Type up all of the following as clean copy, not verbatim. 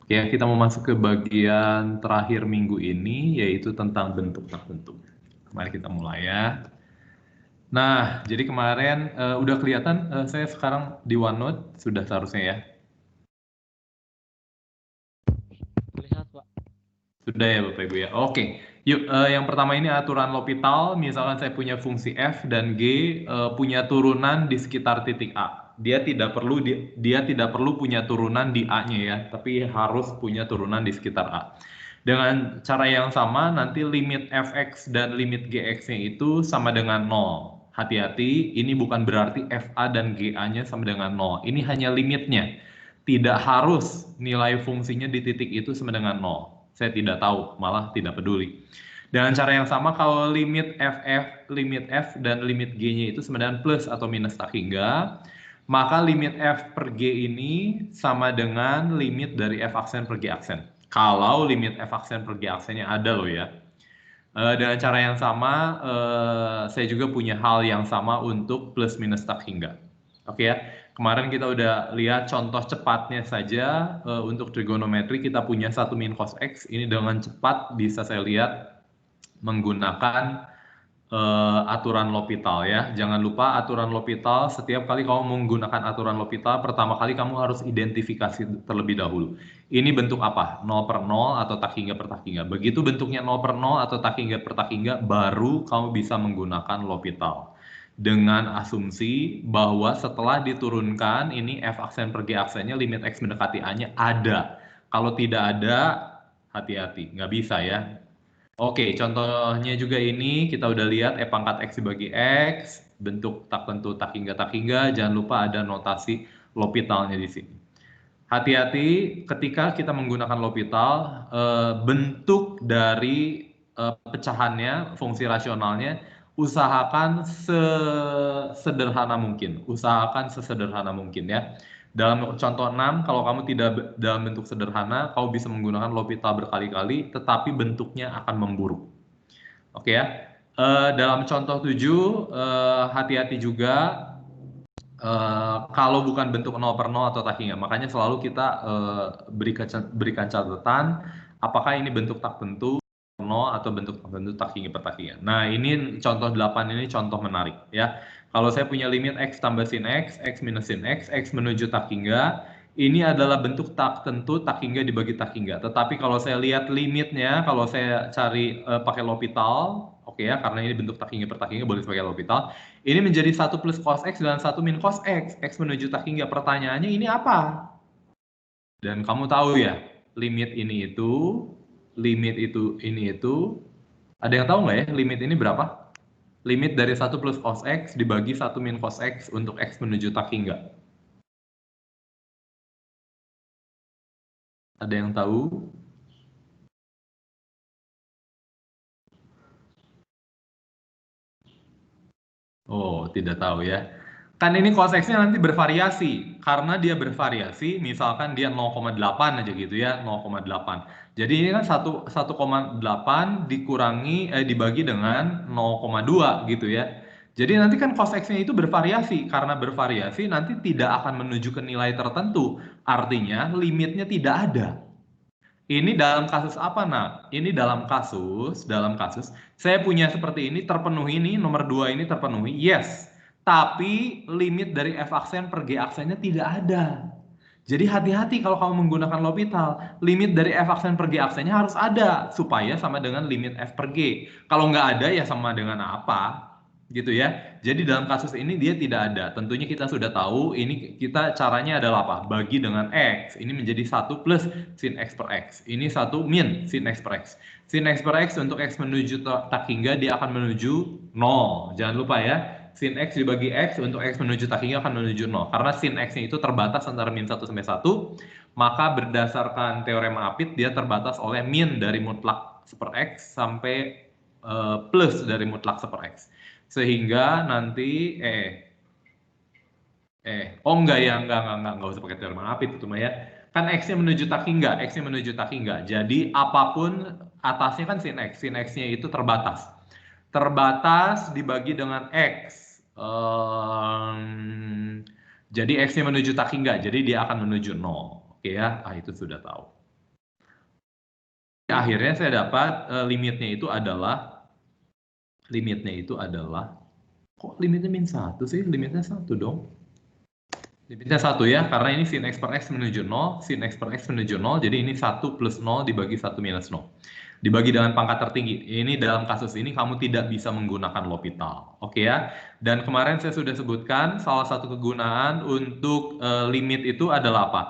Oke, kita mau masuk ke bagian terakhir minggu ini, yaitu tentang bentuk tertentu. Mari kita mulai ya. Nah, jadi kemarin udah kelihatan saya sekarang di OneNote, sudah seharusnya ya. Lihat, Pak. Sudah ya Bapak Ibu ya. Oke, yuk yang pertama ini aturan L'Hopital. Misalkan saya punya fungsi f dan g punya turunan di sekitar titik A. Dia tidak perlu punya turunan di A-nya ya, tapi harus punya turunan di sekitar A. Dengan cara yang sama nanti limit fx dan limit gx-nya itu sama dengan 0. Hati-hati, ini bukan berarti fa dan ga-nya sama dengan 0. Ini hanya limitnya. Tidak harus nilai fungsinya di titik itu sama dengan 0. Saya tidak tahu, malah tidak peduli. Dengan cara yang sama, kalau limit limit f dan limit g-nya itu sama dengan plus atau minus tak hingga, maka limit f per g ini sama dengan limit dari f aksen per g aksen. Kalau limit f aksen per g aksennya ada loh ya. Dengan cara yang sama, saya juga punya hal yang sama untuk plus minus tak hingga. Oke ya, kemarin kita udah lihat contoh cepatnya saja untuk trigonometri kita punya 1 min cos X. Ini dengan cepat bisa saya lihat menggunakan aturan L'Hopital ya. Jangan lupa aturan L'Hopital, setiap kali kamu menggunakan aturan L'Hopital, pertama kali kamu harus identifikasi terlebih dahulu. Ini bentuk apa? 0 per 0 atau tak hingga per tak hingga. Begitu bentuknya 0 per 0 atau tak hingga per tak hingga, baru kamu bisa menggunakan L'Hopital. Dengan asumsi bahwa setelah diturunkan, ini f aksen per g aksennya, limit x mendekati A-nya ada. Kalau tidak ada, hati-hati, nggak bisa ya. Oke, contohnya juga ini kita udah lihat E pangkat X dibagi X, bentuk tak tentu tak hingga, jangan lupa ada notasi L'Hopitalnya di sini. Hati-hati ketika kita menggunakan L'Hopital, bentuk dari pecahannya, fungsi rasionalnya, usahakan sesederhana mungkin ya. Dalam contoh 6, kalau kamu tidak dalam bentuk sederhana, kamu bisa menggunakan L'Hopital berkali-kali, tetapi bentuknya akan memburuk. Oke ya. Dalam contoh 7, hati-hati juga kalau bukan bentuk 0 per 0 atau tak hingga. Makanya selalu kita berikan catatan, apakah ini bentuk tak tentu 0 atau bentuk tak tentu tak hingga per tak hingga. Nah, ini contoh 8 ini contoh menarik ya. Kalau saya punya limit X tambah sin X minus sin X menuju tak hingga, ini adalah bentuk tak tentu tak hingga dibagi tak hingga. Tetapi kalau saya lihat limitnya, kalau saya cari pakai L'Hopital, oke ya, karena ini bentuk tak hingga per tak hingga boleh pakai L'Hopital. Ini menjadi 1 plus cos X dan 1 min cos X. X menuju tak hingga. Pertanyaannya ini apa? Dan kamu tahu ya, limit ini itu, ada yang tahu nggak ya limit ini berapa? Limit dari 1 plus cos X dibagi 1 min cos X untuk X menuju tak hingga. Ada yang tahu? Oh, tidak tahu ya. Kan ini cos X-nya nanti bervariasi. Karena dia bervariasi, misalkan dia 0,8 aja gitu ya, 0,8. Jadi ini kan 1,8 dibagi dengan 0,2 gitu ya. Jadi nanti kan cos X-nya itu bervariasi. Karena bervariasi nanti tidak akan menuju ke nilai tertentu. Artinya limitnya tidak ada. Ini dalam kasus apa, nak? Ini dalam kasus, saya punya seperti ini, terpenuhi ini, nomor 2 ini terpenuhi, yes. Tapi limit dari F aksen per G aksennya tidak ada. Jadi hati-hati kalau kamu menggunakan L'Hopital, limit dari F aksen per G aksennya harus ada, supaya sama dengan limit F per G. Kalau nggak ada, ya sama dengan apa? Gitu ya. Jadi dalam kasus ini dia tidak ada. Tentunya kita sudah tahu, ini kita caranya adalah apa? Bagi dengan X. Ini menjadi 1 plus sin X per X. Ini 1 min sin X per X. Sin X per X untuk X menuju tak hingga dia akan menuju 0. Jangan lupa ya. Sin X dibagi X untuk X menuju tak hingga akan menuju 0. Karena sin X-nya itu terbatas antara min 1 sampai 1. Maka berdasarkan teorema Apit dia terbatas oleh min dari mutlak seper X sampai plus dari mutlak seper X. Sehingga nanti enggak ya, enggak usah pakai teorema Apit itu mah ya. Kan X-nya menuju tak hingga. Jadi apapun atasnya kan sin X-nya itu terbatas. Terbatas dibagi dengan X. Jadi X-nya menuju tak hingga, jadi dia akan menuju 0. Oke ya, itu sudah tahu. akhirnya saya dapat limitnya itu adalah kok limitnya min 1 sih? Limitnya 1 dong. Limitnya 1 ya, karena ini sin X per X menuju 0, sin X per X menuju 0, jadi ini 1 plus 0 dibagi 1 minus 0. Dibagi dengan pangkat tertinggi. Ini dalam kasus ini kamu tidak bisa menggunakan L'Hopital. Oke ya. Dan kemarin saya sudah sebutkan salah satu kegunaan untuk limit itu adalah apa?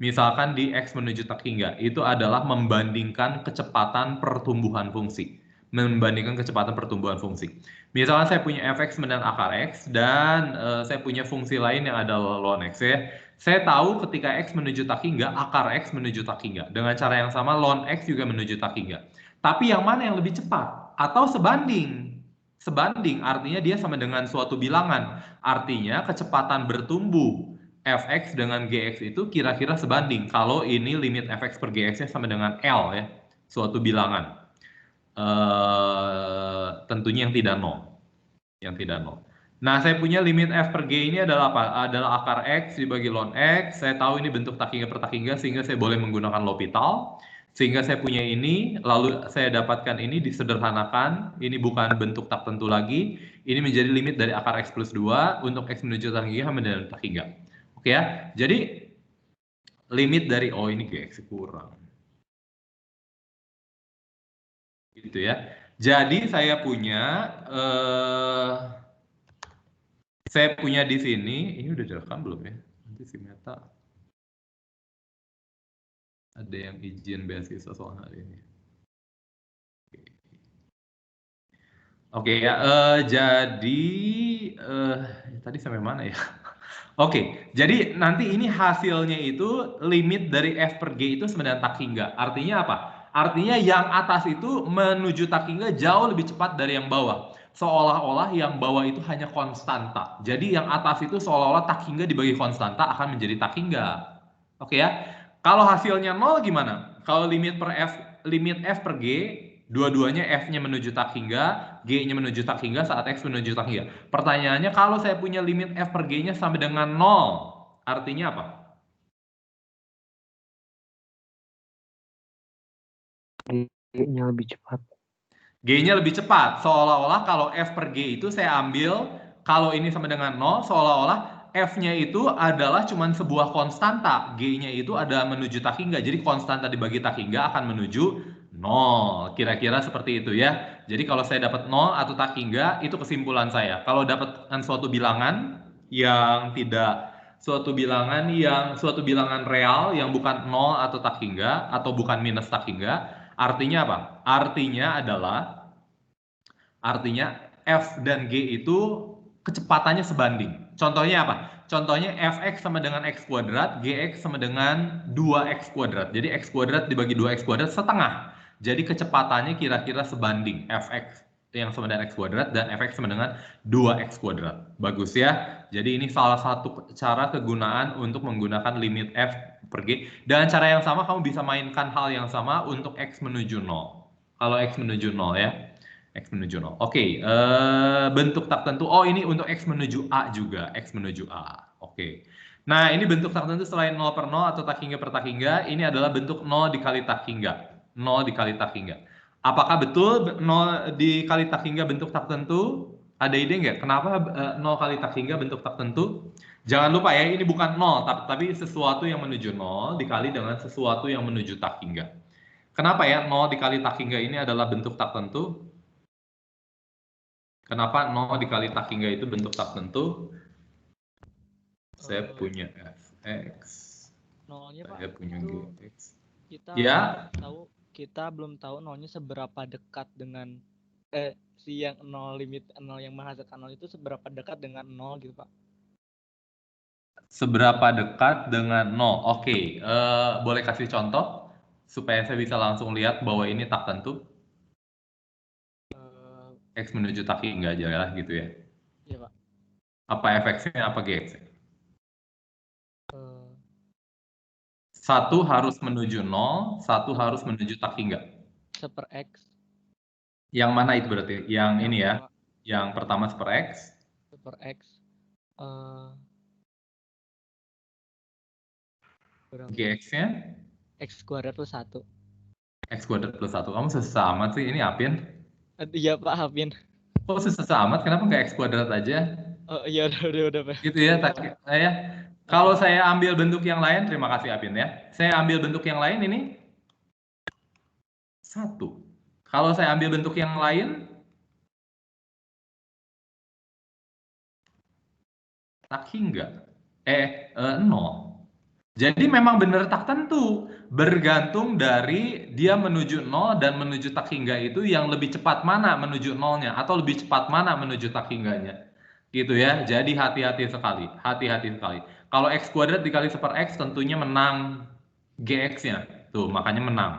Misalkan di X menuju tak hingga, itu adalah membandingkan kecepatan pertumbuhan fungsi. Membandingkan kecepatan pertumbuhan fungsi. Misalkan saya punya fx dengan akar x dan saya punya fungsi lain yang adalah ln x ya. Saya tahu ketika x menuju tak hingga, akar x menuju tak hingga. Dengan cara yang sama, ln x juga menuju tak hingga. Tapi yang mana yang lebih cepat? Atau sebanding? Sebanding artinya dia sama dengan suatu bilangan. Artinya kecepatan bertumbuh fx dengan gx itu kira-kira sebanding. Kalau ini limit fx per gx-nya sama dengan L ya, suatu bilangan. Tentunya yang tidak nol. Nah, saya punya limit f per g ini adalah apa? Adalah akar x dibagi ln x. Saya tahu ini bentuk tak hingga per tak hingga sehingga saya boleh menggunakan L'Hopital. Sehingga saya punya ini, lalu saya dapatkan ini disederhanakan. Ini bukan bentuk tak tentu lagi. Ini menjadi limit dari akar x plus 2 untuk x menuju tak hingga sama dengan tak hingga. Oke ya. Jadi limit dari ini gx kurang. Gitu ya. Jadi saya punya di sini, ini udah direkam belum ya? Nanti si Meta ada yang izin beasiswa soal hari ini. Oke ya, jadi tadi sampai mana ya? Oke, jadi nanti ini hasilnya itu limit dari f per g itu sama dengan tak hingga. Artinya apa? Artinya yang atas itu menuju tak hingga jauh lebih cepat dari yang bawah. Seolah-olah yang bawah itu hanya konstanta. Jadi yang atas itu seolah-olah tak hingga dibagi konstanta akan menjadi tak hingga. Oke ya. Kalau hasilnya 0 gimana? Kalau limit f per g, dua-duanya f-nya menuju tak hingga, g-nya menuju tak hingga saat x menuju tak hingga. Pertanyaannya, kalau saya punya limit f per g-nya sama dengan 0, artinya apa? G-nya lebih cepat. G-nya lebih cepat. Seolah-olah kalau f per g itu saya ambil, kalau ini sama dengan 0, seolah-olah f-nya itu adalah cuma sebuah konstanta. G-nya itu ada menuju tak hingga. Jadi konstanta dibagi tak hingga akan menuju 0. Kira-kira seperti itu ya. Jadi kalau saya dapat 0 atau tak hingga, itu kesimpulan saya. Kalau dapatkan suatu bilangan yang tidak suatu bilangan real yang bukan 0 atau tak hingga atau bukan minus tak hingga, artinya apa? Artinya f dan g itu kecepatannya sebanding. Contohnya apa? Contohnya fx sama dengan x kuadrat, gx sama dengan 2x kuadrat. Jadi x kuadrat dibagi 2x kuadrat setengah. Jadi kecepatannya kira-kira sebanding fx yang sama dengan x kuadrat dan fx sama dengan 2x kuadrat. Bagus ya. Jadi ini salah satu cara kegunaan untuk menggunakan limit f per g. Dan cara yang sama kamu bisa mainkan hal yang sama untuk x menuju 0. Kalau x menuju 0 ya. X menuju 0. Oke, bentuk tak tentu. Oh, ini untuk X menuju A juga. X menuju A. Oke. Nah, ini bentuk tak tentu selain 0 per 0 atau tak hingga per tak hingga. Ini adalah bentuk 0 dikali tak hingga. 0 dikali tak hingga. Apakah betul 0 dikali tak hingga bentuk tak tentu? Ada ide nggak? Kenapa 0 kali tak hingga bentuk tak tentu? Jangan lupa ya, ini bukan 0, tapi sesuatu yang menuju 0 dikali dengan sesuatu yang menuju tak hingga. Kenapa ya 0 dikali tak hingga ini adalah bentuk tak tentu? Kenapa 0 dikali tak hingga itu bentuk tak tentu? Saya punya fx. Nolnya Saya Pak, punya itu gx. kita Ya, belum tahu nolnya seberapa dekat dengan si yang nol limit nol yang menghasilkan nol itu seberapa dekat dengan nol gitu Pak. seberapa dekat dengan 0? Oke, boleh kasih contoh supaya saya bisa langsung lihat bahwa ini tak tentu. X menuju tak hingga aja lah gitu ya. Iya Pak. Apa fx-nya, apa gx-nya? Uh, Satu harus menuju 0, satu harus menuju tak hingga. Seper X. Yang mana itu berarti? Yang ini ya, Pertama, yang pertama super X. seper X. Gx-nya? X kuadrat plus 1. X kuadrat plus 1. Kamu susah amat sih, ini Apin. Iya Pak Hapin. Kok susah amat, kenapa nggak X kuadrat aja? Oh iya udah Pak. Gitu ya, ya. Kalau saya ambil bentuk yang lain, terima kasih Apin ya. Saya ambil bentuk yang lain ini 1. Kalau saya ambil bentuk yang lain, tak hingga. 0. Jadi memang benar tak tentu, bergantung dari dia menuju 0 dan menuju tak hingga itu yang lebih cepat mana menuju 0-nya atau lebih cepat mana menuju tak hingganya. Gitu ya. Jadi hati-hati sekali, hati-hati sekali. Kalau X kuadrat dikali 1/X tentunya menang GX-nya. Tuh, makanya menang.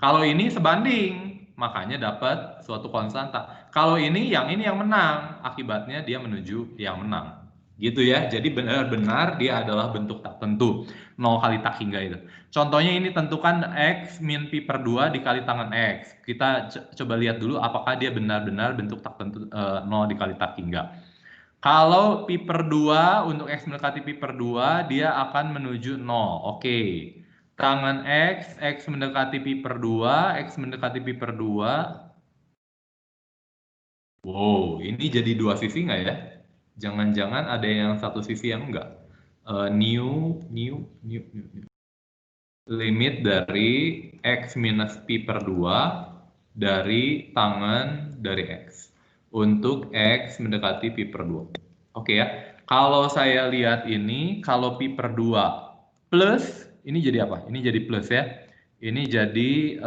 Kalau ini sebanding, makanya dapat suatu konstanta. Kalau ini yang menang, akibatnya dia menuju yang menang. Gitu ya. Jadi benar-benar dia adalah bentuk tak tentu. 0 kali tak hingga itu. Contohnya ini tentukan X min pi per 2 dikali tangan X. Kita coba lihat dulu apakah dia benar-benar bentuk tak tentu 0 dikali tak hingga. Kalau pi per 2 untuk X mendekati pi per 2 dia akan menuju 0. Oke. Tangan X mendekati pi per 2, X mendekati pi per 2. Wow, ini jadi dua sisi nggak ya? Jangan-jangan ada yang satu sisi yang enggak. New. Limit dari X minus pi per 2 dari tangan dari X. Untuk X mendekati pi per 2. Oke ya. Kalau saya lihat ini, kalau pi per 2 plus, ini jadi apa? Ini jadi plus ya. Ini jadi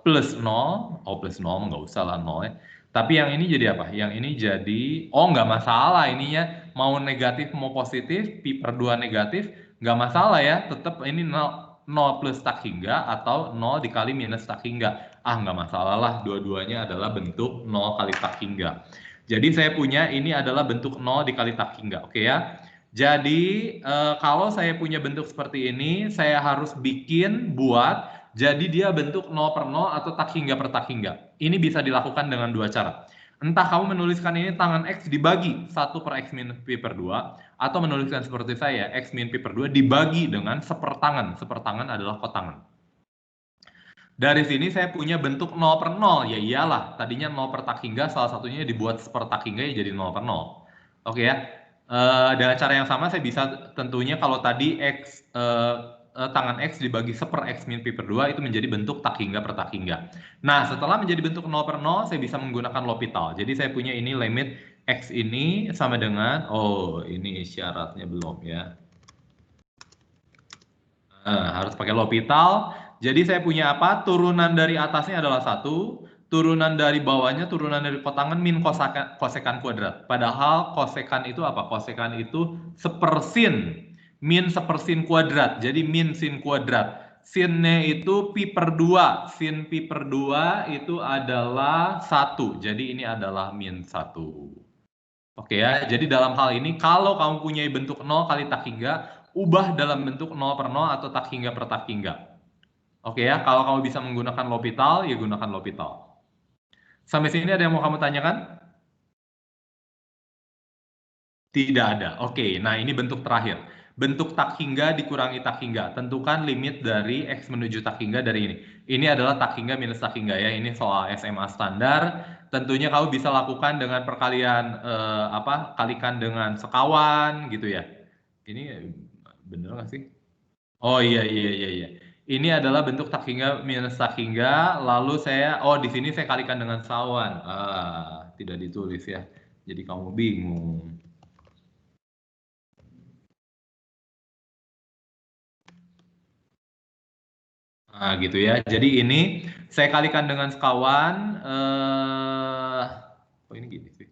plus 0. Oh, plus 0 nggak usah lah 0 ya. Tapi yang ini jadi apa? Yang ini jadi, oh nggak masalah ininya. Mau negatif, mau positif, pi per 2 negatif, nggak masalah ya. Tetap ini 0 plus tak hingga atau 0 dikali minus tak hingga. Nggak masalah lah, dua-duanya adalah bentuk 0 kali tak hingga. Jadi saya punya ini adalah bentuk 0 dikali tak hingga, oke ya? Jadi kalau saya punya bentuk seperti ini, saya harus buat, jadi dia bentuk 0 per 0 atau tak hingga per tak hingga. Ini bisa dilakukan dengan dua cara. Entah kamu menuliskan ini tangan X dibagi 1 per X minus pi per 2, atau menuliskan seperti saya, X min pi per 2 dibagi dengan sepertangan. Sepertangan adalah kotangan. Dari sini saya punya bentuk 0 per 0. Ya iyalah, tadinya 0 per tak hingga, salah satunya dibuat sepertak hingga ya jadi 0 per 0. Oke ya. Dengan cara yang sama saya bisa tentunya kalau tadi tangan X dibagi 1 per X min pi per 2 itu menjadi bentuk tak hingga per tak hingga. Nah, setelah menjadi bentuk 0 per 0, saya bisa menggunakan L'Hopital. Jadi saya punya ini limit X ini sama dengan, ini syaratnya belum ya. Harus pakai L'Hopital. Jadi saya punya apa? Turunan dari atasnya adalah 1, turunan dari bawahnya, turunan dari kotangan min kosekan kuadrat. Padahal kosekan itu apa? Kosekan itu sepersin. Min sepersin kuadrat. Jadi min sin kuadrat. Sinnya itu pi per 2. Sin pi per 2 itu adalah 1. Jadi ini adalah min 1. Oke ya, jadi dalam hal ini kalau kamu punya bentuk 0 kali tak hingga, ubah dalam bentuk 0 per 0 atau tak hingga per tak hingga. Oke ya, kalau kamu bisa menggunakan L'Hopital, ya gunakan L'Hopital. Sampai sini ada yang mau kamu tanyakan? Tidak ada. Oke, nah ini bentuk terakhir. Bentuk tak hingga dikurangi tak hingga. Tentukan limit dari X menuju tak hingga dari ini. Ini adalah tak hingga minus tak hingga ya. Ini soal SMA standar. Tentunya kamu bisa lakukan dengan perkalian kalikan dengan sekawan gitu ya. Ini bener nggak sih? Oh iya. Ini adalah bentuk tak hingga minus tak hingga. Lalu di sini saya kalikan dengan sekawan. Tidak ditulis ya. Jadi kamu bingung. Nah, gitu ya. Jadi ini saya kalikan dengan sekawan. Ini gini sih.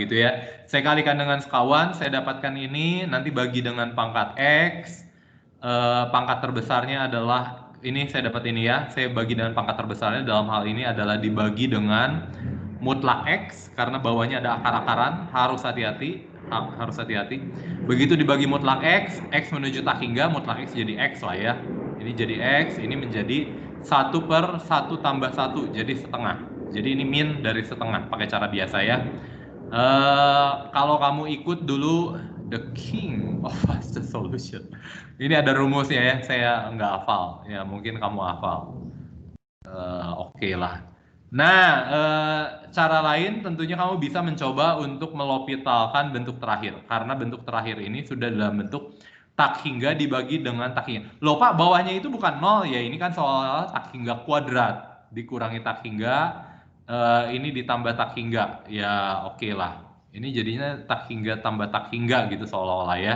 Gitu ya. Saya kalikan dengan sekawan, saya dapatkan ini, nanti bagi dengan pangkat X. Pangkat terbesarnya adalah, ini saya dapat ini ya, saya bagi dengan pangkat terbesarnya dalam hal ini adalah dibagi dengan mutlak X, karena bawahnya ada akar-akaran, harus hati-hati. Begitu dibagi mutlak X, X menuju tak hingga, mutlak X jadi X lah ya. Ini jadi X, ini menjadi 1 per 1 tambah 1, jadi setengah. Jadi ini min dari setengah, pakai cara biasa ya. Kalau kamu ikut dulu the king of fastest solution. Ini ada rumusnya ya, saya nggak hafal. Ya mungkin kamu hafal. Oke lah. Nah, cara lain tentunya kamu bisa mencoba untuk melopitalkan bentuk terakhir. Karena bentuk terakhir ini sudah dalam bentuk tak hingga dibagi dengan tak hingga. Loh Pak, bawahnya itu bukan 0 ya. Ini kan soal tak hingga kuadrat. Dikurangi tak hingga, ini ditambah tak hingga. Ya oke lah. Ini jadinya tak hingga tambah tak hingga gitu seolah-olah ya.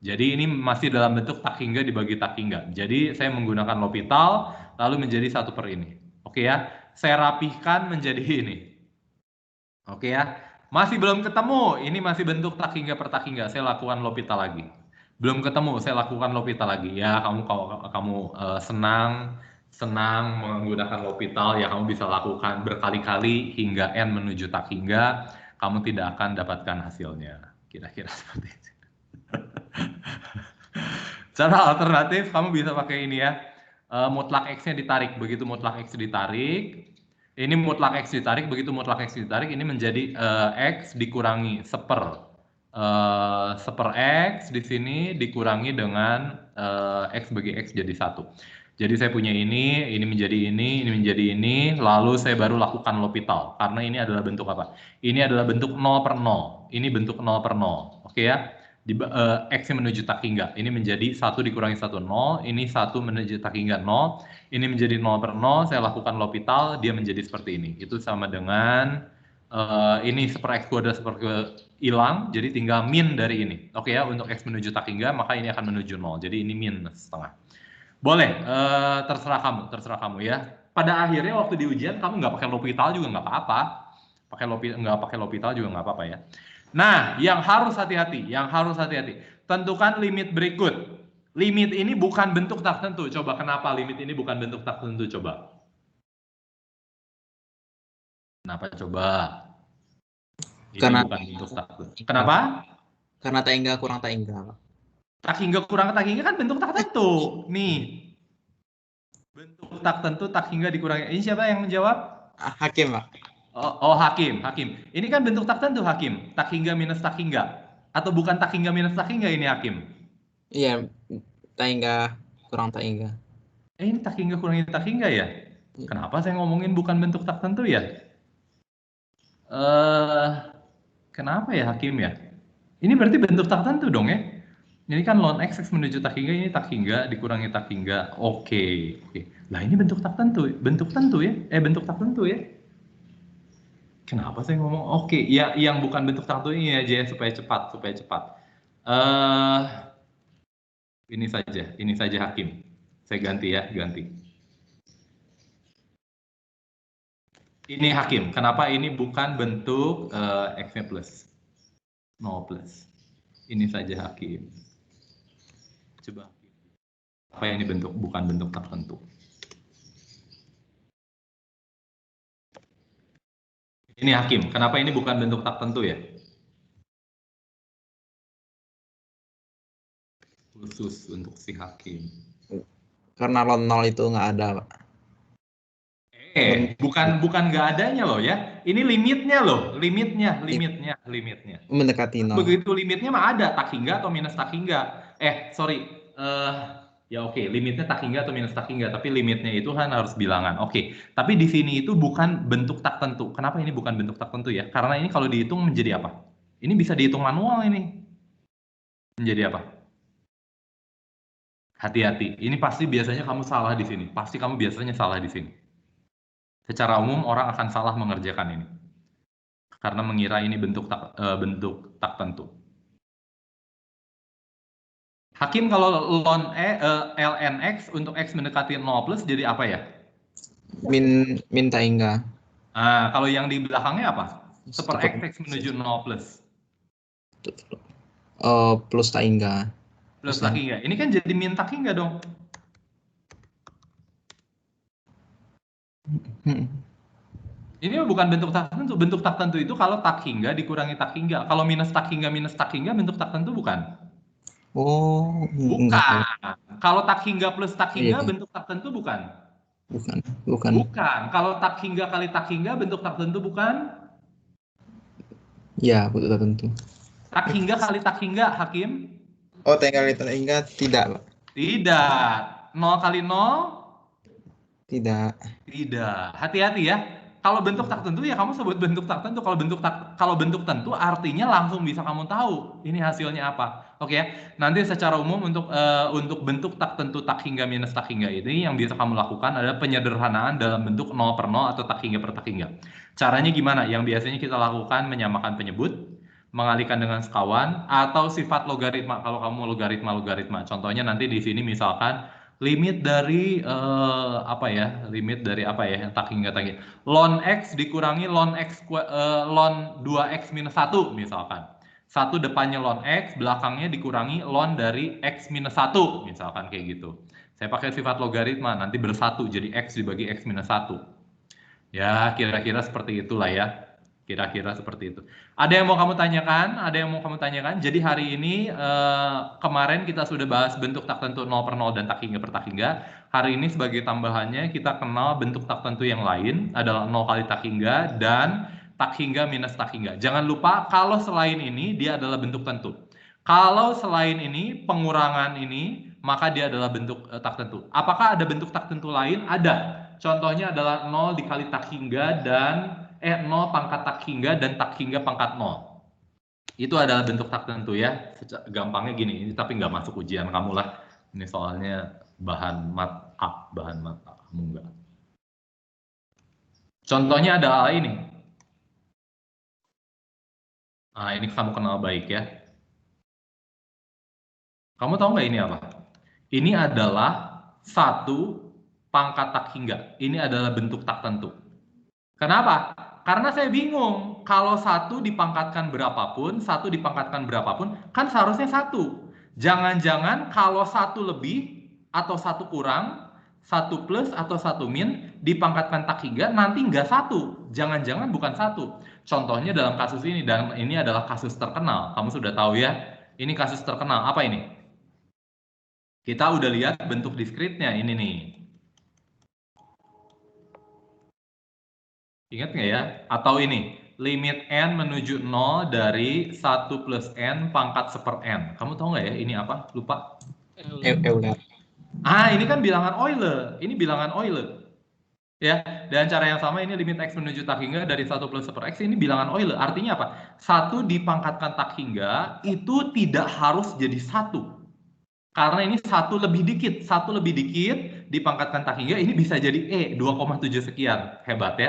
Jadi ini masih dalam bentuk tak hingga dibagi tak hingga. Jadi saya menggunakan L'Hopital lalu menjadi 1 per ini. Oke ya, saya rapihkan menjadi ini. Oke ya, masih belum ketemu. Ini masih bentuk tak hingga per tak hingga. Saya lakukan L'Hopital lagi. Belum ketemu, saya lakukan L'Hopital lagi. Ya, kamu senang menggunakan L'Hopital, ya kamu bisa lakukan berkali-kali hingga n menuju tak hingga. Kamu tidak akan dapatkan hasilnya. Kira-kira seperti itu. Cara alternatif kamu bisa pakai ini ya. Mutlak X-nya ditarik. Begitu mutlak X ditarik, ini mutlak X ditarik, begitu mutlak X ditarik, ini menjadi X dikurangi seper X di sini dikurangi dengan X bagi X jadi 1. Jadi saya punya ini menjadi ini menjadi ini, lalu saya baru lakukan L'Hopital. Karena ini adalah bentuk apa? Ini adalah bentuk 0 per 0. Ini bentuk 0 per 0. Oke ya? X-nya menuju tak hingga. Ini menjadi 1 dikurangi 1, 0. Ini 1 menuju tak hingga 0. Ini menjadi 0 per 0. Saya lakukan L'Hopital, dia menjadi seperti ini. Itu sama dengan ini seper X kuadrat hilang, jadi tinggal min dari ini. Oke ya, untuk X menuju tak hingga, maka ini akan menuju 0. Jadi ini min setengah. Boleh, terserah kamu ya. Pada akhirnya waktu di ujian kamu nggak pakai L'Hopital juga nggak apa-apa. Nggak pakai L'Hopital juga nggak apa-apa ya. Nah, yang harus hati-hati. Tentukan limit berikut. Limit ini bukan bentuk tak tentu. Coba kenapa limit ini bukan bentuk tak tentu? Coba. Kenapa coba? Ini Karena bukan bentuk tak tentu. Kenapa? Karena tak hingga kurang tak hingga. Tak hingga kurang tak hingga kan bentuk tak tentu. Nih. Bentuk tak tentu tak hingga dikurangi. Ini siapa yang menjawab? Hakim, Pak. Oh, Hakim. Ini kan bentuk tak tentu, Hakim. Tak hingga minus tak hingga. Atau bukan tak hingga minus tak hingga ini, Hakim? Iya, tak hingga kurang tak hingga. Ini tak hingga kurangi tak hingga ya? Kenapa saya ngomongin bukan bentuk tak tentu ya? Kenapa ya, Hakim ya? Ini berarti bentuk tak tentu dong ya? Ini kan ln X menuju tak hingga, ini tak hingga dikurangi tak hingga. Oke. Nah, ini bentuk tak tentu. Bentuk tak tentu ya? Kenapa saya ngomong oke? Ya, yang bukan bentuk tak tentu ini aja ya, supaya cepat. Ini saja Hakim. Saya ganti. Ini Hakim. Kenapa ini bukan bentuk X-nya plus? 0 plus. Ini saja Hakim. Coba. Apa ini bukan bentuk tak tentu? Ini Hakim. Kenapa ini bukan bentuk tak tentu ya? Khusus untuk si Hakim. Karena ln 0 itu nggak ada, Pak. Bukan nggak adanya loh ya. Ini limitnya loh. Limitnya. Mendekati 0. Begitu limitnya mah ada tak hingga atau minus tak hingga. Ya oke, limitnya tak hingga atau minus tak hingga, tapi limitnya itu kan harus bilangan. Oke, tapi di sini itu bukan bentuk tak tentu. Kenapa ini bukan bentuk tak tentu ya? Karena ini kalau dihitung menjadi apa? Ini bisa dihitung manual ini. Menjadi apa? Hati-hati. Ini pasti biasanya kamu salah di sini. Secara umum orang akan salah mengerjakan ini. Karena mengira ini bentuk tak tentu. Hakim, kalau ln X untuk X mendekati 0 plus jadi apa ya? Min tak hingga. Kalau yang di belakangnya apa? Seper X menuju 0 plus. Plus tak hingga. Plus tak hingga. Ini kan jadi min tak hingga dong. Ini bukan bentuk tak tentu. Bentuk tak tentu itu kalau tak hingga dikurangi tak hingga. Kalau minus tak hingga bentuk tak tentu bukan? Oh, bukan. Enggak. Kalau tak hingga plus tak hingga bentuk tak tentu bukan? Bukan. Kalau tak hingga kali tak hingga bentuk tak tentu bukan? Ya, bentuk tertentu. Tak hingga kali tak hingga, Hakim? Oh, tinggal hingga tidak, Pak. Tidak. 0 kali 0? Tidak. Tidak. Hati-hati ya. Kalau bentuk tak tentu ya kamu sebut bentuk tak tentu. Kalau bentuk tentu artinya langsung bisa kamu tahu ini hasilnya apa. Oke ya. Nanti secara umum untuk bentuk tak tentu tak hingga minus tak hingga ini yang bisa kamu lakukan adalah penyederhanaan dalam bentuk 0 per 0 atau tak hingga per tak hingga. Caranya gimana? Yang biasanya kita lakukan menyamakan penyebut, mengalihkan dengan sekawan, atau sifat logaritma kalau kamu logaritma. Contohnya nanti di sini misalkan limit dari limit dari apa ya yang tak hingga ln x dikurangi ln 2x minus 1 misalkan. Satu depannya ln x, belakangnya dikurangi ln dari x minus 1 misalkan kayak gitu. Saya pakai sifat logaritma, nanti bersatu jadi x dibagi x minus 1. Ya, kira-kira seperti itulah ya. Kira-kira seperti itu. Ada yang mau kamu tanyakan? Jadi hari ini kemarin kita sudah bahas bentuk tak tentu 0 per 0 dan tak hingga per tak hingga. Hari ini sebagai tambahannya kita kenal bentuk tak tentu yang lain adalah 0 kali tak hingga dan tak hingga minus tak hingga. Jangan lupa kalau selain ini dia adalah bentuk tentu. Kalau selain ini pengurangan ini maka dia adalah bentuk tak tentu. Apakah ada bentuk tak tentu lain? Ada. Contohnya adalah 0 dikali tak hingga dan 0 pangkat tak hingga dan tak hingga pangkat 0. Itu adalah bentuk tak tentu ya. Gampangnya gini, ini tapi nggak masuk ujian kamu lah. Ini soalnya bahan mat A, kamu enggak. Contohnya ada ini. Nah, ini kamu kenal baik ya. Kamu tahu nggak ini apa? Ini adalah 1 pangkat tak hingga. Ini adalah bentuk tak tentu. Kenapa? Karena saya bingung, kalau 1 dipangkatkan berapapun, kan seharusnya 1. Jangan-jangan kalau 1 lebih, atau 1 kurang, 1 plus atau 1 min, dipangkatkan tak hingga, nanti nggak 1. Jangan-jangan bukan 1. Contohnya dalam kasus ini, dan ini adalah kasus terkenal. Kamu sudah tahu ya, ini kasus terkenal. Apa ini? Kita udah lihat bentuk diskritnya, ini nih. Ingat nggak ya? Atau ini, limit n menuju 0 dari 1 plus n pangkat 1/n. Kamu tahu nggak ya ini apa? Lupa. Euler. Ini kan bilangan Euler. Ini bilangan Euler. Ya, dan cara yang sama ini limit x menuju tak hingga dari 1 plus 1/x ini bilangan Euler. Artinya apa? 1 dipangkatkan tak hingga itu tidak harus jadi 1. Karena ini 1 lebih dikit dipangkatkan tak hingga ini bisa jadi 2,7 sekian. Hebat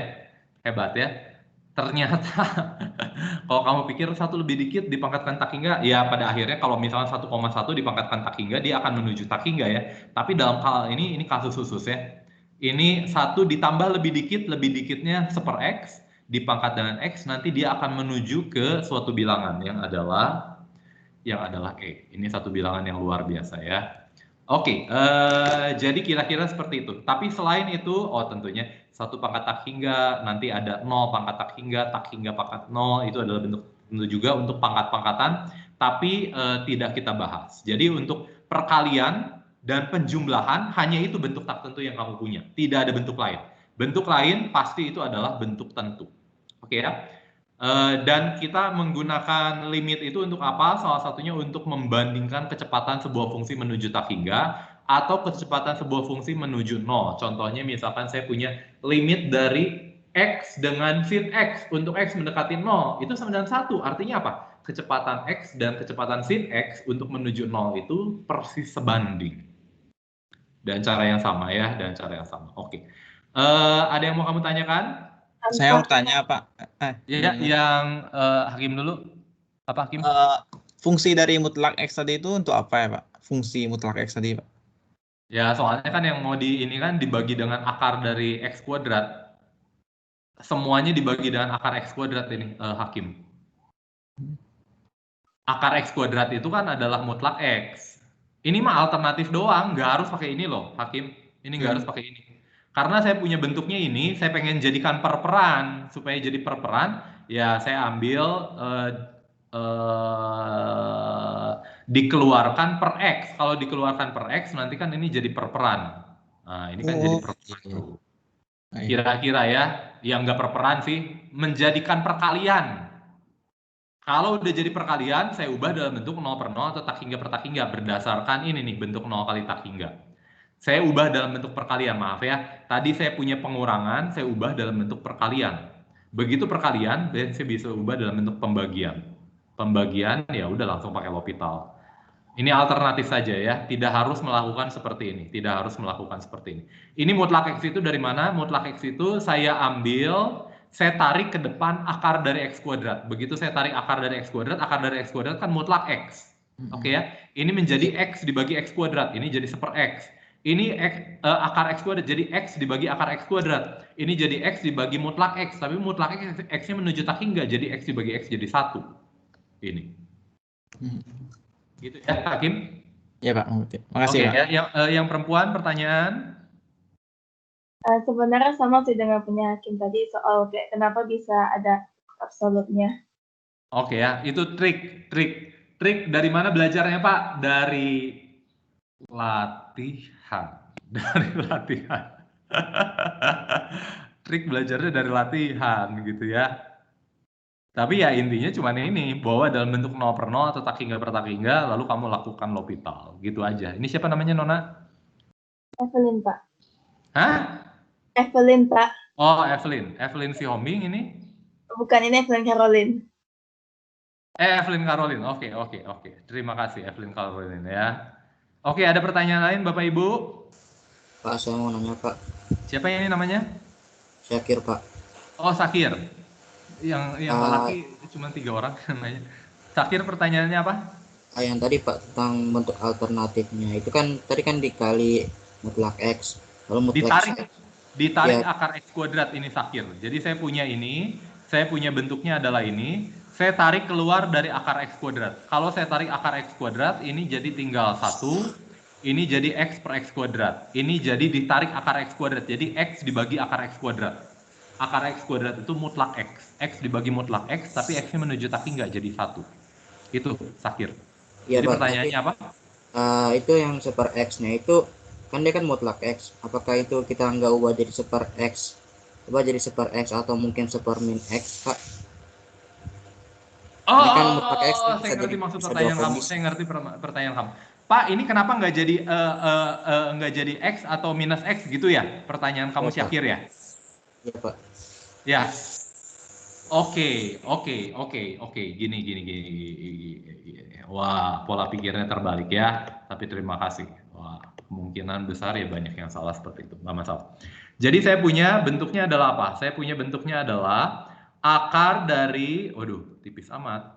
ya. Ternyata kalau kamu pikir 1 lebih dikit dipangkatkan tak hingga, ya pada akhirnya kalau misalnya 1,1 dipangkatkan tak hingga dia akan menuju tak hingga ya. Tapi dalam hal ini kasus khusus ya. Ini 1 ditambah lebih dikitnya 1/x dipangkat dengan x, nanti dia akan menuju ke suatu bilangan yang adalah E. Ini satu bilangan yang luar biasa ya. Oke, jadi kira-kira seperti itu. Tapi selain itu, tentunya 1 pangkat tak hingga, nanti ada 0 pangkat tak hingga pangkat 0, itu adalah bentuk tentu juga untuk pangkat-pangkatan, tapi tidak kita bahas. Jadi untuk perkalian dan penjumlahan, hanya itu bentuk tak tentu yang kamu punya. Tidak ada bentuk lain. Bentuk lain pasti itu adalah bentuk tentu. Oke ya. Dan kita menggunakan limit itu untuk apa? Salah satunya untuk membandingkan kecepatan sebuah fungsi menuju tak hingga atau kecepatan sebuah fungsi menuju 0. Contohnya misalkan saya punya limit dari x dengan sin x untuk x mendekati 0, itu sama dengan 1. Artinya apa? Kecepatan x dan kecepatan sin x untuk menuju 0 itu persis sebanding. Dan cara yang sama ya, Oke. Ada yang mau kamu tanyakan? Saya mau tanya, Pak. Yang Hakim dulu. Apa Hakim? Fungsi dari mutlak X tadi itu untuk apa ya, Pak? Fungsi mutlak X tadi, Pak? Ya, soalnya kan yang mau ini kan dibagi dengan akar dari X kuadrat. Semuanya dibagi dengan akar X kuadrat ini, Hakim. Akar X kuadrat itu kan adalah mutlak X. Ini mah alternatif doang, nggak harus pakai ini loh, Hakim. Ini nggak harus pakai ini. Karena saya punya bentuknya ini, saya pengen jadikan perperan. Supaya jadi perperan, ya saya ambil dikeluarkan per X. Kalau dikeluarkan per X, nanti kan ini jadi perperan. Nah, ini kan jadi perperan. Kira-kira ya, yang nggak perperan sih, menjadikan perkalian. Kalau udah jadi perkalian, saya ubah dalam bentuk 0 per 0 atau tak hingga per tak hingga berdasarkan ini nih, bentuk 0 kali tak hingga. Saya ubah dalam bentuk perkalian, maaf ya. Tadi saya punya pengurangan, saya ubah dalam bentuk perkalian. Begitu perkalian, saya bisa ubah dalam bentuk pembagian. Pembagian ya udah langsung pakai L'Hopital. Ini alternatif saja ya, tidak harus melakukan seperti ini, tidak harus melakukan seperti ini. Ini mutlak X itu dari mana? Mutlak X itu saya ambil, saya tarik ke depan akar dari X kuadrat. Begitu saya tarik akar dari X kuadrat kan mutlak X. Oke ya, ini menjadi X dibagi X kuadrat, ini jadi 1/X. Ini akar X kuadrat, jadi X dibagi akar X kuadrat. Ini jadi X dibagi mutlak X, tapi mutlak X-nya menuju tak hingga, jadi X dibagi X jadi 1. Ini. Gitu ya, Hakim? Ya Pak, mengerti. Makasih Pak. Ya, yang perempuan pertanyaan? Sebenarnya sama sih dengan punya Hakim tadi soal kayak kenapa bisa ada absolutnya. Oke ya, itu trik dari mana belajarnya Pak? Dari latihan. Trik belajarnya dari latihan gitu ya. Tapi ya intinya cuma ini, bahwa dalam bentuk 0 per 0 atau tak hingga per tak hingga, lalu kamu lakukan L'Hopital, gitu aja. Ini siapa namanya Nona? Evelyn Pak. Hah? Evelyn Pak. Oh Evelyn si Hombing ini? Bukan, ini Evelyn Caroline. Evelyn Caroline, oke. Terima kasih Evelyn Caroline ya. Oke, ada pertanyaan lain Bapak Ibu? Pak, saya mau nanya Pak. Siapa ini namanya? Syakir Pak. Oh Sakir. Yang laki cuma 3 orang namanya. Sakir, pertanyaannya apa? Yang tadi Pak tentang bentuk alternatifnya itu kan tadi kan dikali mutlak X, lalu mutlak ditarik ya. Akar X kuadrat ini Sakir. Jadi saya punya ini, saya punya bentuknya adalah ini, saya tarik keluar dari akar X kuadrat. Kalau saya tarik akar X kuadrat, ini jadi tinggal 1, ini jadi X per X kuadrat. Ini jadi ditarik akar X kuadrat, jadi X dibagi akar X kuadrat. Akar X kuadrat itu mutlak X. X dibagi mutlak X, tapi X-nya menuju tak hingga jadi 1. Itu Sakir. Ya, jadi pertanyaannya apa? Itu yang 1/X-nya itu, kan dia kan mutlak X. Apakah itu kita nggak ubah jadi 1/X? Ubah jadi 1/X atau mungkin 1/min X, Pak? Kan X, saya ngerti maksud pertanyaan kamu. Saya ngerti pertanyaan kamu. Pak, ini kenapa nggak jadi X atau minus X gitu ya? Pertanyaan kamu Syakir ya? Iya Pak. Ya. Oke. Gini. Wah, pola pikirnya terbalik ya. Tapi terima kasih. Wah, kemungkinan besar ya banyak yang salah seperti itu. Nggak masalah. Jadi saya punya bentuknya adalah apa? Saya punya bentuknya adalah akar dari, waduh, tipis amat.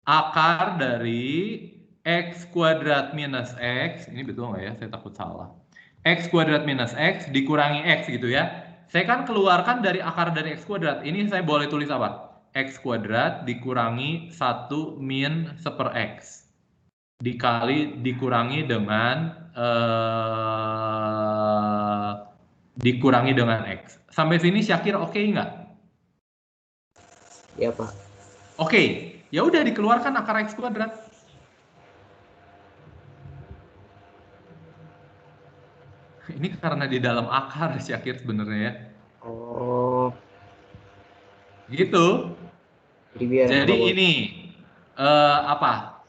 Akar dari X kuadrat minus X, ini betul nggak ya? Saya takut salah. X kuadrat minus X dikurangi X gitu ya. Saya kan keluarkan dari akar dari X kuadrat. Ini saya boleh tulis apa? X kuadrat dikurangi 1 min 1/X. Dikurangi dengan X. Sampai sini Syakir oke nggak? Iya Pak. Oke, ya udah dikeluarkan akar X kuadrat. Ini karena di dalam akar Syakir sebenarnya ya. Oh. Gitu. Jadi ini apa?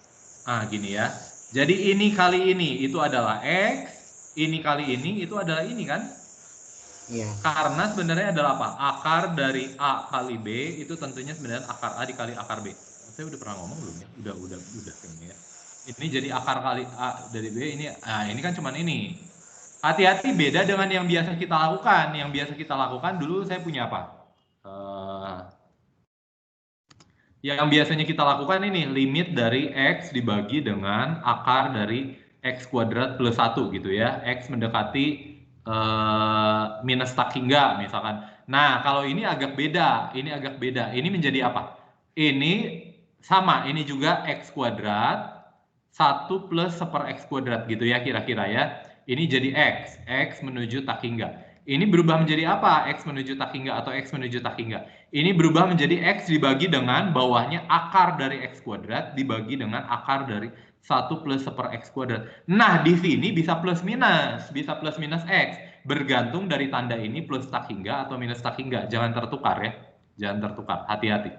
Gini ya. Jadi ini kali ini itu adalah X, ini kali ini itu adalah ini kan? Iya. Karena sebenarnya adalah apa? Akar dari A kali B itu tentunya sebenarnya akar A dikali akar B. Saya udah pernah ngomong belum ya? Udah ini ya. Ini jadi akar kali A dari B ini. Ini kan cuman ini. Hati-hati, beda dengan yang biasa kita lakukan. Yang biasa kita lakukan dulu saya punya apa? Yang biasanya kita lakukan ini limit dari X dibagi dengan akar dari X kuadrat plus 1 gitu ya. X mendekati minus tak hingga misalkan. Nah, kalau ini agak beda. Ini menjadi apa? Ini sama, ini juga X kuadrat 1 plus 1/X kuadrat gitu ya kira-kira ya. Ini jadi X menuju tak hingga. Ini berubah menjadi apa? X menuju tak hingga atau X menuju tak hingga. Ini berubah menjadi X dibagi dengan bawahnya akar dari X kuadrat dibagi dengan akar dari 1 plus 1/X kuadrat. Nah, di sini bisa plus minus X. Bergantung dari tanda ini plus tak hingga atau minus tak hingga. Jangan tertukar ya. Jangan tertukar, hati-hati.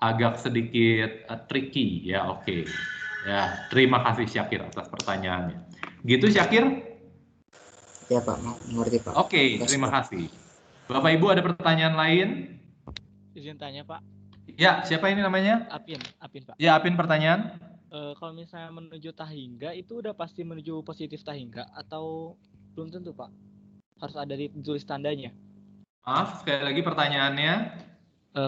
agak sedikit tricky ya. Oke. Ya, terima kasih Syakir atas pertanyaannya. Gitu Syakir? Ya Pak, mengerti Pak. Oke, Makasih, terima Pak. kasih. Bapak Ibu ada pertanyaan lain? Izin tanya Pak, Ya, siapa ini namanya? Apin Pak. Ya, Apin pertanyaan. Kalau misalnya menuju Tahingga itu udah pasti menuju positif Tahingga atau belum tentu Pak? Harus ada ditulis tandanya. Maaf, sekali lagi pertanyaannya.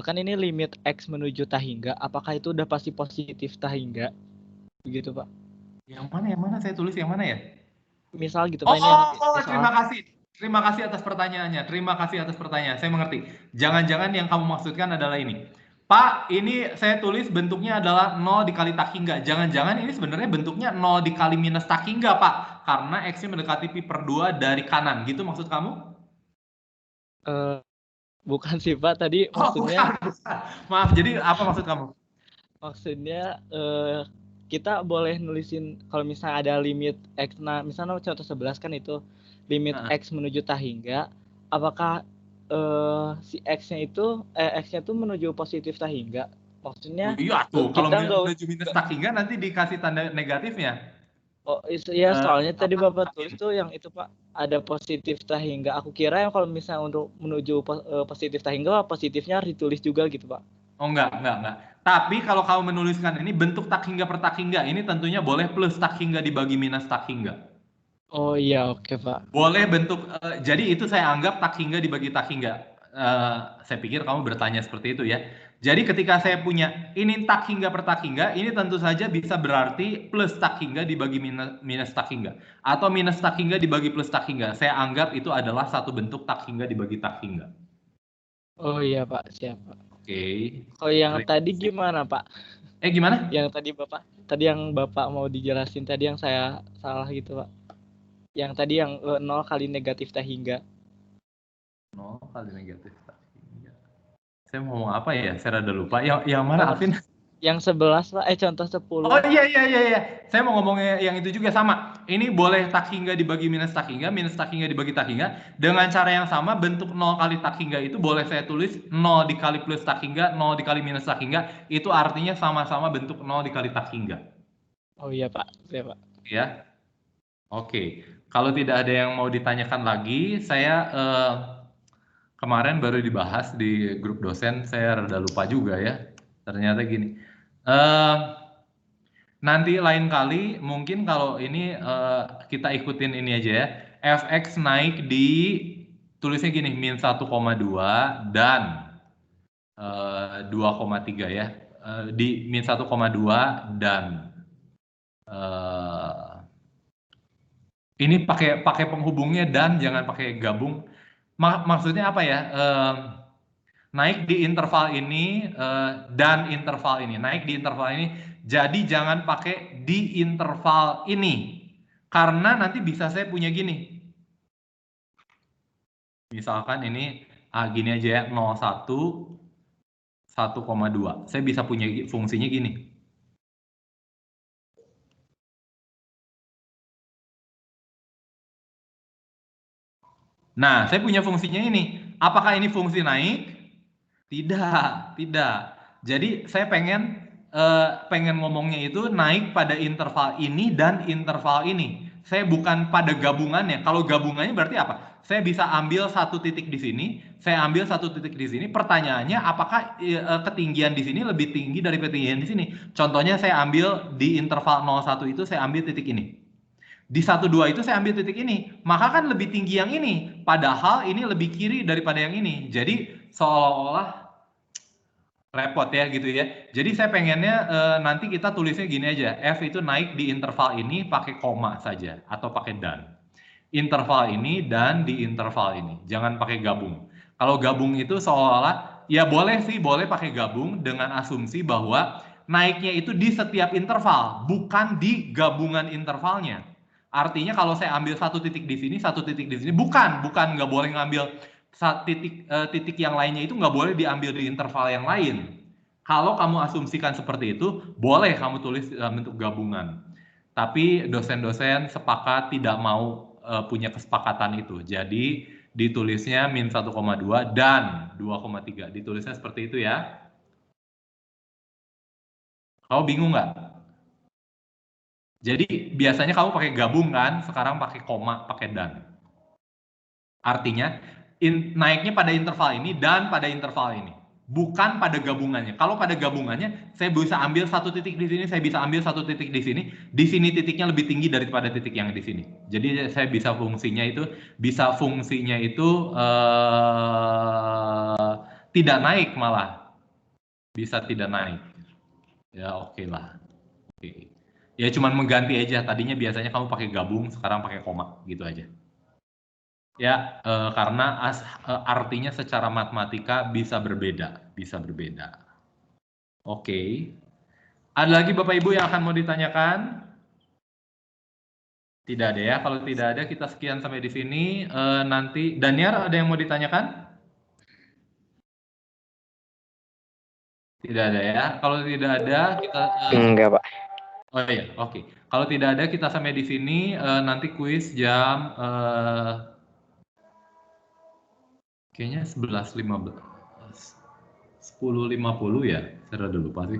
Kan ini limit X menuju Tahingga, apakah itu udah pasti positif Tahingga? Begitu Pak. Yang mana? Saya tulis yang mana ya? Misal gitu Oh, Pak, ini yang terima kasih. Terima kasih atas pertanyaannya. Terima kasih atas pertanyaan. Saya mengerti. Jangan-jangan yang kamu maksudkan adalah ini. Pak, ini saya tulis bentuknya adalah 0 dikali tak hingga. Jangan-jangan ini sebenarnya bentuknya 0 dikali minus tak hingga, Pak. Karena X-nya mendekati pi per 2 dari kanan. Gitu maksud kamu? Bukan sih Pak, tadi maksudnya bukan. Maaf, jadi apa maksud kamu? maksudnya kita boleh nulisin kalau misalnya ada limit X, nah misalnya contoh 11 kan itu limit X menuju Tahingga, apakah si X-nya itu X-nya itu menuju positif Tahingga? Maksudnya iya tuh, kalau kita nggak menuju minus tak hingga nanti dikasih tanda negatifnya. Oh iya, soalnya tadi Bapak tulis tuh yang itu Pak, ada positif Tahingga. Aku kira yang kalau misalnya untuk menuju positif Tahingga, positifnya harus ditulis juga gitu Pak. Oh enggak. Tapi kalau kamu menuliskan ini bentuk tak hingga per tak hingga, ini tentunya boleh plus tak hingga dibagi minus tak hingga. Oh iya, oke Pak. Boleh bentuk, jadi itu saya anggap tak hingga dibagi tak hingga. Saya pikir kamu bertanya seperti itu ya. Jadi ketika saya punya ini tak hingga per tak hingga, ini tentu saja bisa berarti plus tak hingga dibagi minus tak hingga. Atau minus tak hingga dibagi plus tak hingga. Saya anggap itu adalah satu bentuk tak hingga dibagi tak hingga. Oh iya Pak, siap Pak. Oke. Oh yang tadi gimana Pak? Gimana? Yang tadi yang Bapak mau dijelasin tadi yang saya salah gitu Pak. Yang tadi yang 0 kali negatif Tahingga. 0 kali negatif tak hingga. Saya mau ngomong apa ya? Saya rada lupa. Yang mana, Alvin? Yang 11 Pak, contoh 10. Oh iya. Saya mau ngomongnya yang itu juga sama. Ini boleh tak hingga dibagi minus tak hingga dibagi tak hingga. Dengan cara yang sama, bentuk 0 kali tak hingga itu boleh saya tulis 0 dikali plus tak hingga, 0 dikali minus tak hingga. Itu artinya sama-sama bentuk 0 dikali tak hingga. Oh iya Pak, siap Pak. Ya. Oke. Kalau tidak ada yang mau ditanyakan lagi, saya kemarin baru dibahas di grup dosen, saya rada lupa juga ya. Ternyata gini. Nanti lain kali mungkin kalau ini kita ikutin ini aja ya. Fx naik di tulisnya gini min 1,2 dan 2,3 ya. Di min 1,2 dan ini pakai penghubungnya dan jangan pakai gabung. Maksudnya apa ya? Naik di interval ini dan interval ini. Naik di interval ini. Jadi jangan pakai di interval ini. Karena nanti bisa saya punya gini. Misalkan ini gini aja ya, 0,1, 1,2. Saya bisa punya fungsinya gini. Nah, saya punya fungsinya ini. Apakah ini fungsi naik? Tidak. Jadi saya pengen ngomongnya itu naik pada interval ini dan interval ini. Saya bukan pada gabungannya. Kalau gabungannya berarti apa? Saya bisa ambil satu titik di sini, saya ambil satu titik di sini. Pertanyaannya apakah ketinggian di sini lebih tinggi dari ketinggian di sini? Contohnya saya ambil di interval 01 itu saya ambil titik ini. Di 12 itu saya ambil titik ini. Maka kan lebih tinggi yang ini. Padahal ini lebih kiri daripada yang ini. Jadi seolah-olah repot ya gitu ya. Jadi saya pengennya nanti kita tulisnya gini aja. F itu naik di interval ini pakai koma saja atau pakai dan. Interval ini dan di interval ini. Jangan pakai gabung. Kalau gabung itu seolah-olah ya boleh sih, boleh pakai gabung dengan asumsi bahwa naiknya itu di setiap interval, bukan di gabungan intervalnya. Artinya kalau saya ambil satu titik di sini, satu titik di sini, bukan nggak boleh ngambil titik yang lainnya itu nggak boleh diambil di interval yang lain. Kalau kamu asumsikan seperti itu, boleh kamu tulis dalam bentuk gabungan. Tapi dosen-dosen sepakat tidak mau punya kesepakatan itu. Jadi ditulisnya min 1,2 dan 2,3. Ditulisnya seperti itu ya. Kau bingung nggak? Jadi biasanya kamu pakai gabung kan, sekarang pakai koma, pakai dan. Artinya naiknya pada interval ini dan pada interval ini, bukan pada gabungannya. Kalau pada gabungannya, saya bisa ambil satu titik di sini, saya bisa ambil satu titik di sini titiknya lebih tinggi daripada titik yang di sini. Jadi saya bisa fungsinya itu tidak naik malah, bisa tidak naik. Ya oke lah. Oke. Ya cuman mengganti aja. Tadinya biasanya kamu pakai gabung, sekarang pakai koma, gitu aja. Ya, karena artinya secara matematika bisa berbeda. Oke. Ada lagi Bapak Ibu yang akan mau ditanyakan? Tidak ada ya. Kalau tidak ada, kita sekian sampai di sini. Nanti, Daniar, ada yang mau ditanyakan? Tidak ada ya. Kalau tidak ada, kita... Enggak, Pak. Oh iya, oke. Kalau tidak ada, kita sampai di sini. Nanti kuis jam... kayaknya 11.15. 10.50 ya. Saya udah lupa sih.